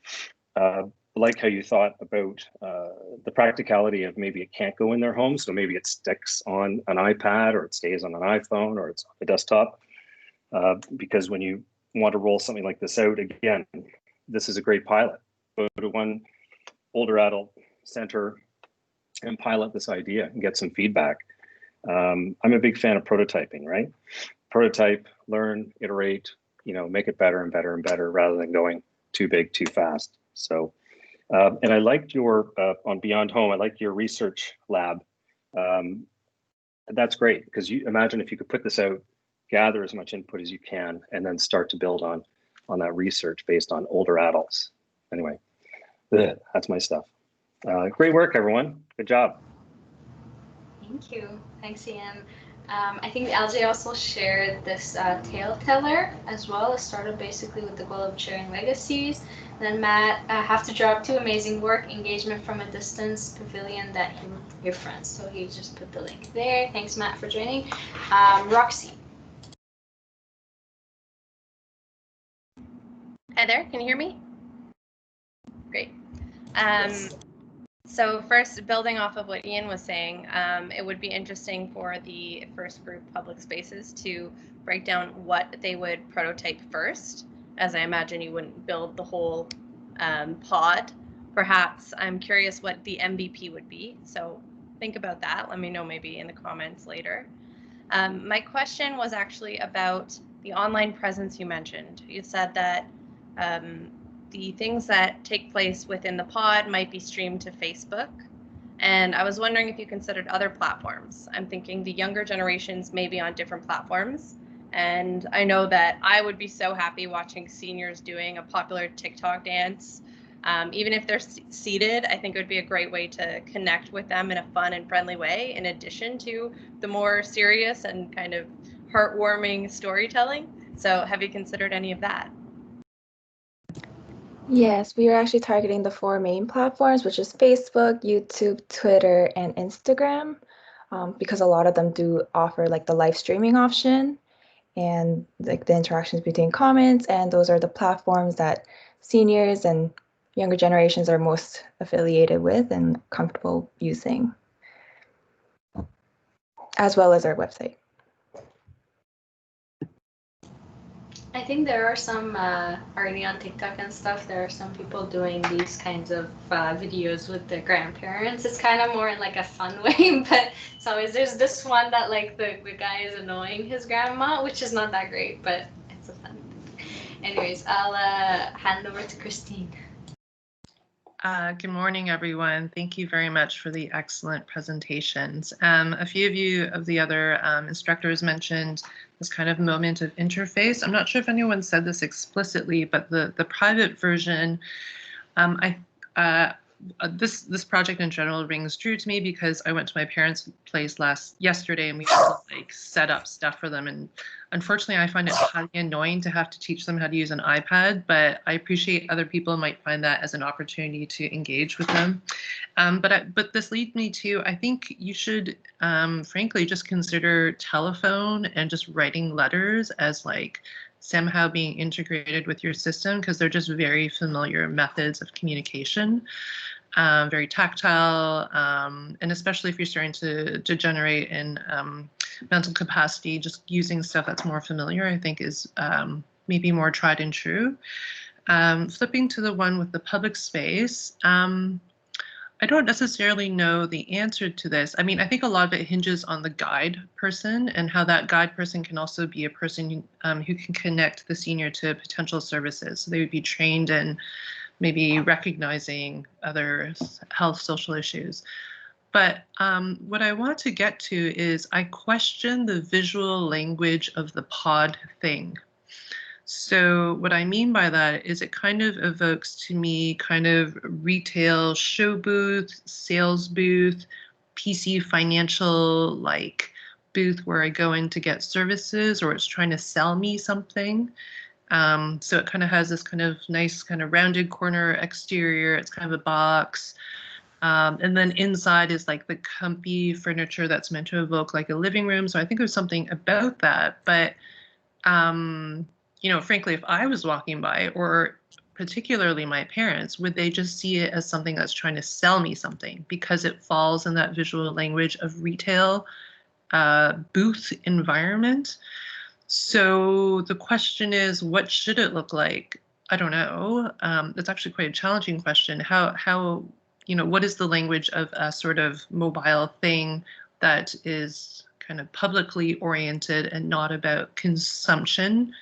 Like how you thought about the practicality of maybe it can't go in their home, so maybe it sticks on an iPad, or it stays on an iPhone, or it's on a desktop. Because when you want to roll something like this out, again, this is a great pilot. Go to one older adult center and pilot this idea and get some feedback. I'm a big fan of prototyping, right? prototype, learn, iterate, make it better and better and better rather than going too big, too fast. So, and I liked your, on Beyond Home, I liked your research lab. That's great, because you imagine if you could put this out, gather as much input as you can, and then start to build on that research based on older adults. Anyway, that's my stuff. Great work, everyone. Good job. Thank you. Thanks, Ian. I think LJ also shared this tale teller as well. It started basically with the goal of sharing legacies. Then Matt, have to drop to amazing work, engagement from a distance, pavilion that your friends. So he just put the link there. Thanks, Matt, for joining. Roxy. Hi there, can you hear me? Great. Yes. So first, building off of what Ian was saying, it would be interesting for the first group public spaces to break down what they would prototype first, as I imagine you wouldn't build the whole pod. Perhaps I'm curious what the MVP would be. So think about that. Let me know maybe in the comments later. My question was actually about the online presence you mentioned. You said that the things that take place within the pod might be streamed to Facebook. And I was wondering if you considered other platforms. I'm thinking the younger generations may be on different platforms. And I know that I would be so happy watching seniors doing a popular TikTok dance. Even if they're seated, I think it would be a great way to connect with them in a fun and friendly way, in addition to the more serious and kind of heartwarming storytelling. So have you considered any of that? Yes, we are actually targeting the 4 main platforms, which is Facebook, YouTube, Twitter, and Instagram, because a lot of them do offer like the live streaming option and like the interactions between comments, and those are the platforms that seniors and younger generations are most affiliated with and comfortable using, as well as our website. I think there are some already on TikTok and stuff. There are some people doing these kinds of videos with their grandparents. It's kind of more in like a fun way, but it's always there's this one that like the guy is annoying his grandma, which is not that great, but it's a fun thing. Anyways, I'll hand over to Christine. Good morning, everyone. Thank you very much for the excellent presentations. A few of the other instructors mentioned this kind of moment of interface. I'm not sure if anyone said this explicitly, but the private version, this project in general rings true to me because I went to my parents' place yesterday and we had to like set up stuff for them, and unfortunately I find it highly annoying to have to teach them how to use an iPad, but I appreciate other people might find that as an opportunity to engage with them. But this leads me to, I think you should frankly just consider telephone and just writing letters as like somehow being integrated with your system, because they're just very familiar methods of communication, very tactile, and especially if you're starting to generate in mental capacity, just using stuff that's more familiar, I think is maybe more tried and true. Flipping to the one with the public space, I don't necessarily know the answer to this. I mean, I think a lot of it hinges on the guide person and how that guide person can also be a person who can connect the senior to potential services. So they would be trained in maybe recognizing other health social issues. But what I want to get to is I question the visual language of the pod thing. So what I mean by that is it kind of evokes to me kind of retail show booth, sales booth, PC financial like booth where I go in to get services, or it's trying to sell me something. So it kind of has this kind of nice kind of rounded corner exterior. It's kind of a box. And then inside is like the comfy furniture that's meant to evoke like a living room. So I think there's something about that. But you know, frankly, if I was walking by, or particularly my parents, would they just see it as something that's trying to sell me something because it falls in that visual language of retail booth environment? So the question is, what should it look like? I don't know. It's actually quite a challenging question. How you know, what is the language of a sort of mobile thing that is kind of publicly oriented and not about consumption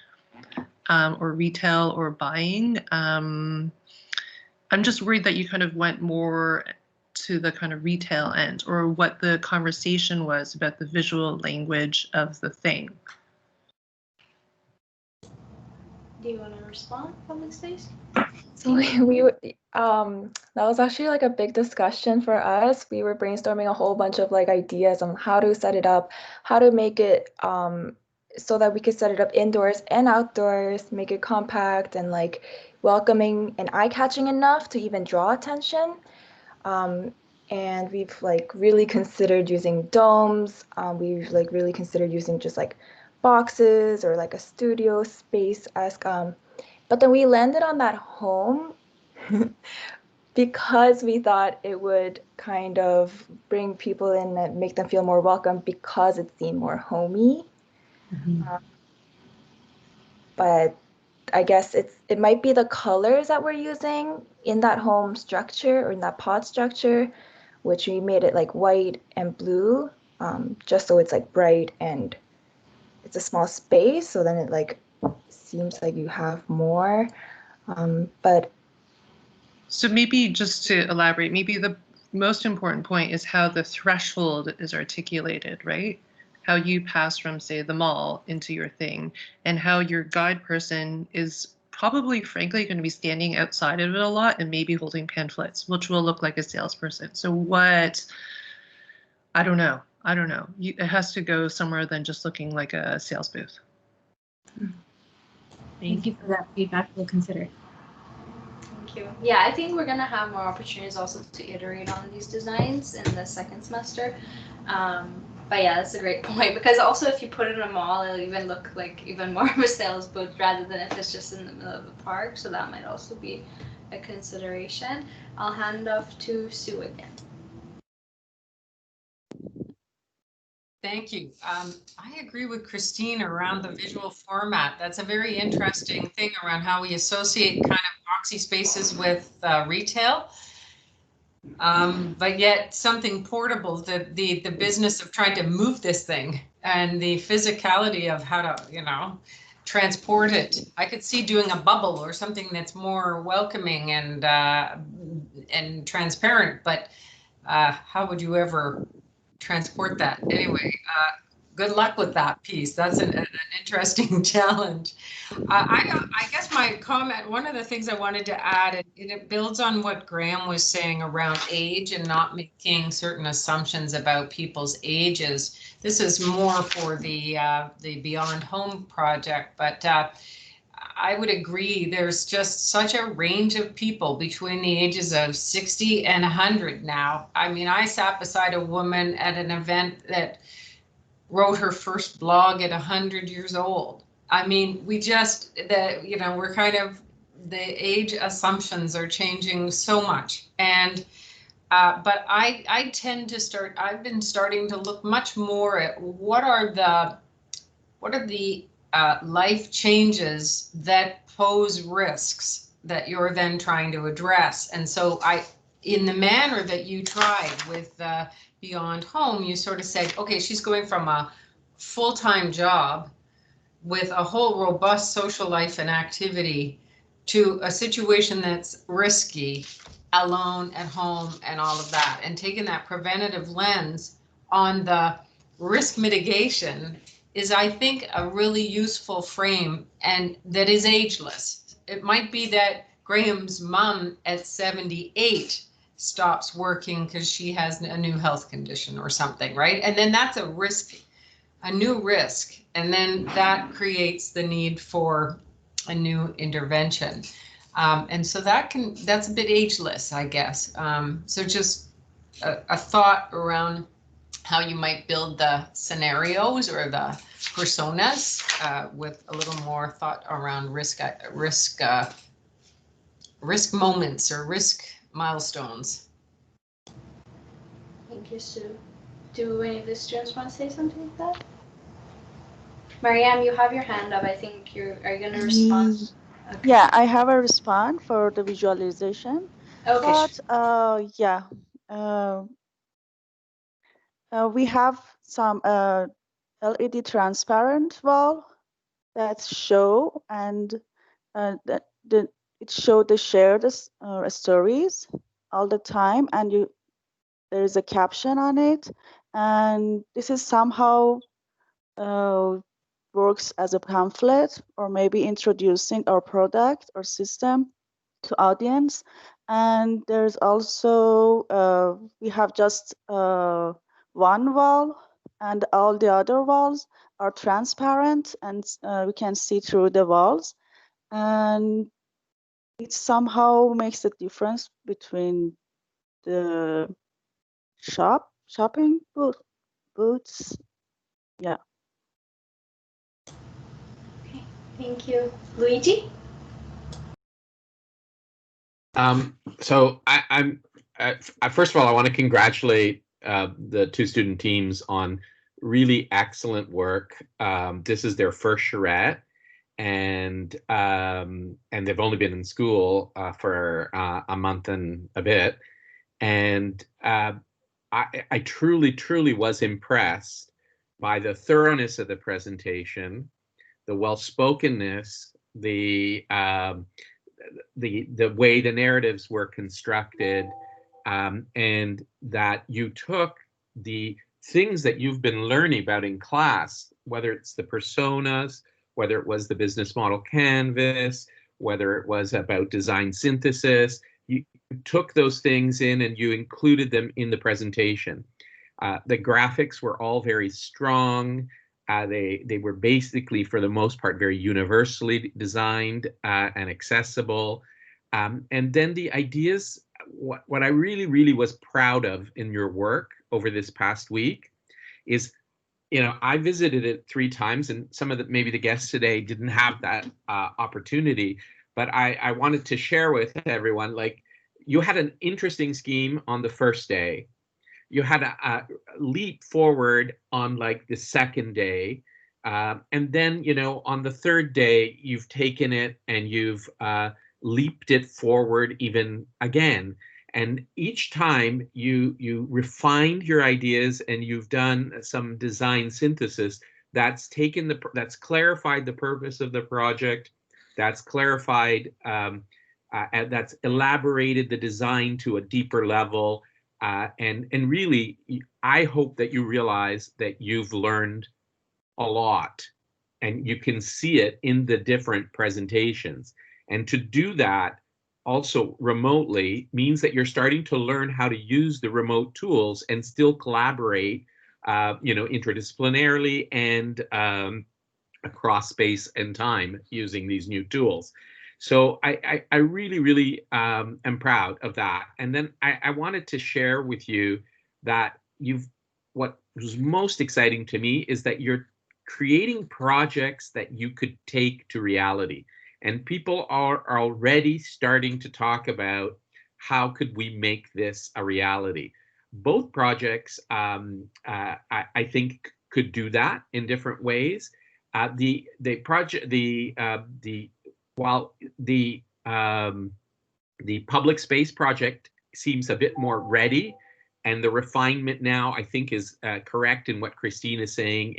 or retail or buying. I'm just worried that you kind of went more to the kind of retail end, or what the conversation was about the visual language of the thing. Do you want to respond, public space? So that was actually like a big discussion for us. We were brainstorming a whole bunch of like ideas on how to set it up, how to make it so that we could set it up indoors and outdoors, make it compact and like welcoming and eye-catching enough to even draw attention. And we've like really considered using domes. We've like really considered using just like boxes or like a studio space-esque. But then we landed on that home because we thought it would kind of bring people in and make them feel more welcome because it seemed more homey. But I guess it might be the colors that we're using in that home structure or in that pod structure, which we made it like white and blue, just so it's like bright and it's a small space. So then it like seems like you have more. But so maybe just to elaborate, maybe the most important point is how the threshold is articulated, right? How you pass from, say, the mall into your thing, and how your guide person is probably, frankly, going to be standing outside of it a lot and maybe holding pamphlets, which will look like a salesperson. So what, I don't know. It has to go somewhere than just looking like a sales booth. Thank you for that feedback. We'll consider. Thank you. Yeah, I think we're gonna have more opportunities also to iterate on these designs in the second semester. But yeah, that's a great point, because also if you put it in a mall, it'll even look like even more of a sales booth rather than if it's just in the middle of the park. So that might also be a consideration. I'll hand off to Sue again. Thank you. I agree with Christine around the visual format. That's a very interesting thing around how we associate kind of boxy spaces with retail. But yet something portable, the business of trying to move this thing and the physicality of how to, transport it. I could see doing a bubble or something that's more welcoming and transparent, but how would you ever transport that? Anyway, good luck with that piece. That's an interesting challenge. I guess my comment, one of the things I wanted to add, and it builds on what Graham was saying around age and not making certain assumptions about people's ages. This is more for the Beyond Home project, but I would agree there's just such a range of people between the ages of 60 and 100 now. I mean, I sat beside a woman at an event that wrote her first blog at 100 years old. I mean, we're kind of, the age assumptions are changing so much. And, but I tend to I've been starting to look much more at what are the life changes that pose risks that you're then trying to address. And so in the manner that you tried with Beyond Home, you sort of said, okay, she's going from a full-time job with a whole robust social life and activity to a situation that's risky, alone at home and all of that, and taking that preventative lens on the risk mitigation is, I think, a really useful frame, and that is ageless. It might be that Graham's mom at 78 stops working because she has a new health condition or something, right? And then that's a risk, a new risk. And then that creates the need for a new intervention. And so that's a bit ageless, I guess. So just a thought around how you might build the scenarios or the personas with a little more thought around risk moments or risk milestones. Thank you, Sue. Do any of the students want to say something like that? Mariam, you have your hand up. I think are you going to respond? Okay. Yeah, I have a response for the visualization. Okay. But yeah. we have some LED transparent wall that show and it show the shared stories all the time, and there is a caption on it, and this is somehow works as a pamphlet or maybe introducing our product or system to audience. And there's also we have just one wall, and all the other walls are transparent, and we can see through the walls, and it somehow makes a difference between the shopping booths. Yeah. Okay, thank you. Luigi? So I'm first of all, I want to congratulate the two student teams on really excellent work. This is their first charrette, and they've only been in school for a month and a bit, and I truly was impressed by the thoroughness of the presentation, the well-spokenness, the way the narratives were constructed, and that you took the things that you've been learning about in class, whether it's the personas, whether it was the business model canvas, whether it was about design synthesis, you took those things in and you included them in the presentation. The graphics were all very strong. They were basically, for the most part, very universally designed and accessible. And then the ideas, what I really was proud of in your work over this past week is, I visited it 3 times, and some of maybe the guests today didn't have that opportunity, but I wanted to share with everyone, like, you had an interesting scheme on the first day. You had a leap forward on like the second day. And then, on the third day, you've taken it and you've leaped it forward even again. And each time you refined your ideas and you've done some design synthesis that's that's clarified the purpose of the project, that's clarified, and that's elaborated the design to a deeper level. And really, I hope that you realize that you've learned a lot, and you can see it in the different presentations. And to do that also remotely means that you're starting to learn how to use the remote tools and still collaborate, interdisciplinarily and across space and time using these new tools. So I really am proud of that. And then I wanted to share with you that what was most exciting to me is that you're creating projects that you could take to reality. And people are already starting to talk about how could we make this a reality. Both projects, I think, could do that in different ways. While the public space project seems a bit more ready, and the refinement now, I think, is correct in what Christine is saying.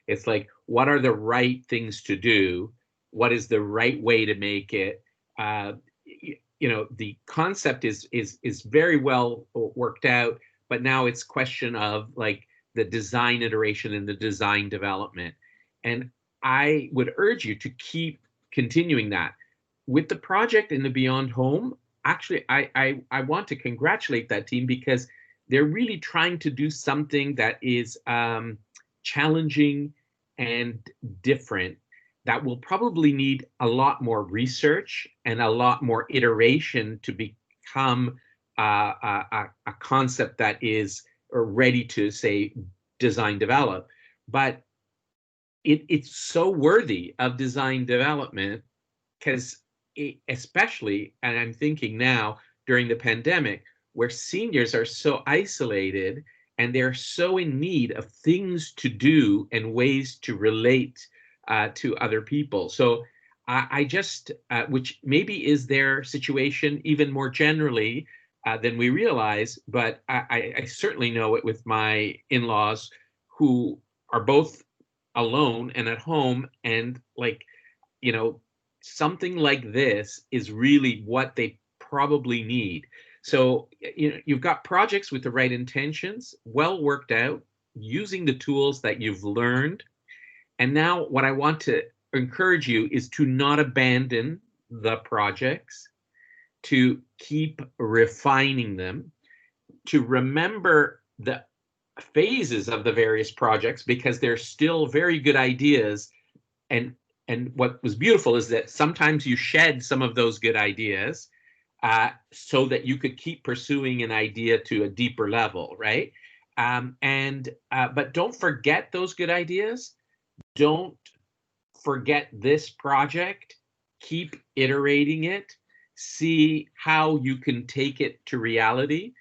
It's like, what are the right things to do? What is the right way to make it? The concept is very well worked out, but now it's question of like the design iteration and the design development. And I would urge you to keep continuing that. With the project in the Beyond Home, actually, I want to congratulate that team, because they're really trying to do something that is challenging and different, that will probably need a lot more research and a lot more iteration to become a concept that is ready to, say, design develop. But it's so worthy of design development, because especially, and I'm thinking now during the pandemic, where seniors are so isolated and they're so in need of things to do and ways to relate to other people. So I just, which maybe is their situation even more generally, than we realize. But I certainly know it with my in-laws, who are both alone and at home, and like, you know, something like this is really what they probably need. So, you know, you've got projects with the right intentions, well worked out, using the tools that you've learned. And now what I want to encourage you is to not abandon the projects, to keep refining them, to remember the phases of the various projects, because they're still very good ideas. And what was beautiful is that sometimes you shed some of those good ideas so that you could keep pursuing an idea to a deeper level, right? But don't forget those good ideas. Don't forget this project. Keep iterating it. See how you can take it to reality.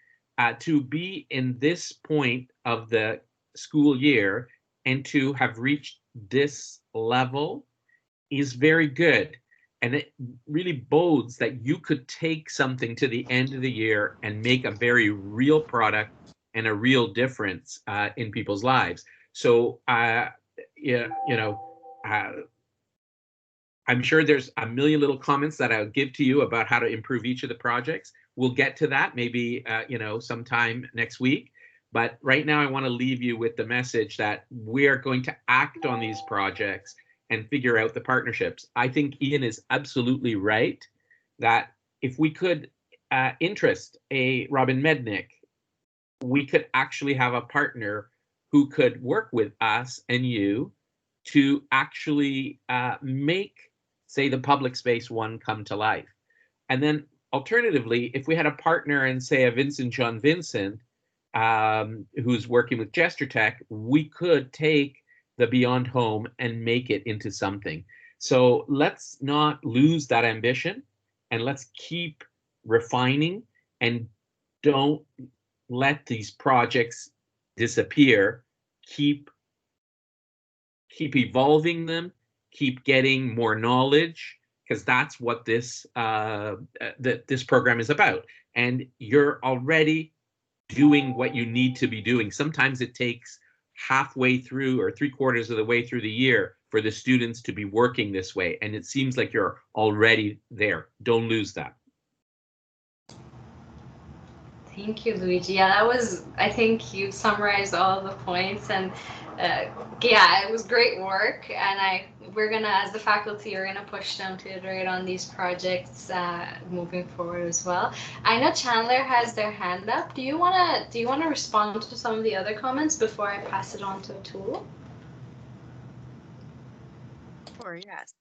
To be in this point of the school year and to have reached this level is very good. And it really bodes that you could take something to the end of the year and make a very real product and a real difference in people's lives. So, I'm sure there's a million little comments that I'll give to you about how to improve each of the projects. We'll get to that maybe, sometime next week. But right now I want to leave you with the message that we're going to act on these projects and figure out the partnerships. I think Ian is absolutely right that if we could interest a Robin Mednick, we could actually have a partner who could work with us and you to actually make, say, the public space one come to life. And then alternatively, if we had a partner in, say, a Vincent John Vincent, who's working with Gesture Tech, we could take the Beyond Home and make it into something. So let's not lose that ambition, and let's keep refining, and don't let these projects disappear. Keep evolving them, keep getting more knowledge, because that's what this this program is about. And you're already doing what you need to be doing. Sometimes it takes halfway through or 3/4 of the way through the year for the students to be working this way. And it seems like you're already there. Don't lose that. Thank you, Luigi. Yeah, that was, I think you summarized all the points, and yeah, it was great work. And we're gonna, as the faculty, are gonna push them to iterate on these projects moving forward as well. I know Chandler has their hand up. Do you wanna respond to some of the other comments before I pass it on to Atul? Sure, yes.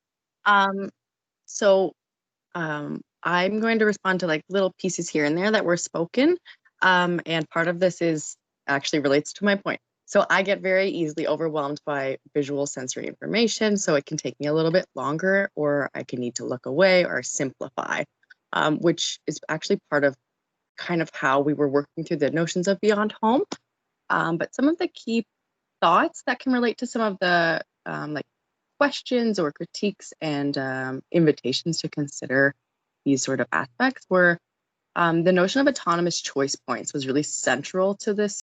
I'm going to respond to like little pieces here and there that were spoken. And part of this is actually relates to my point. So I get very easily overwhelmed by visual sensory information. So it can take me a little bit longer, or I can need to look away or simplify, which is actually part of kind of how we were working through the notions of Beyond Home. But some of the key thoughts that can relate to some of the like questions or critiques and invitations to consider these sort of aspects were the notion of autonomous choice points was really central to this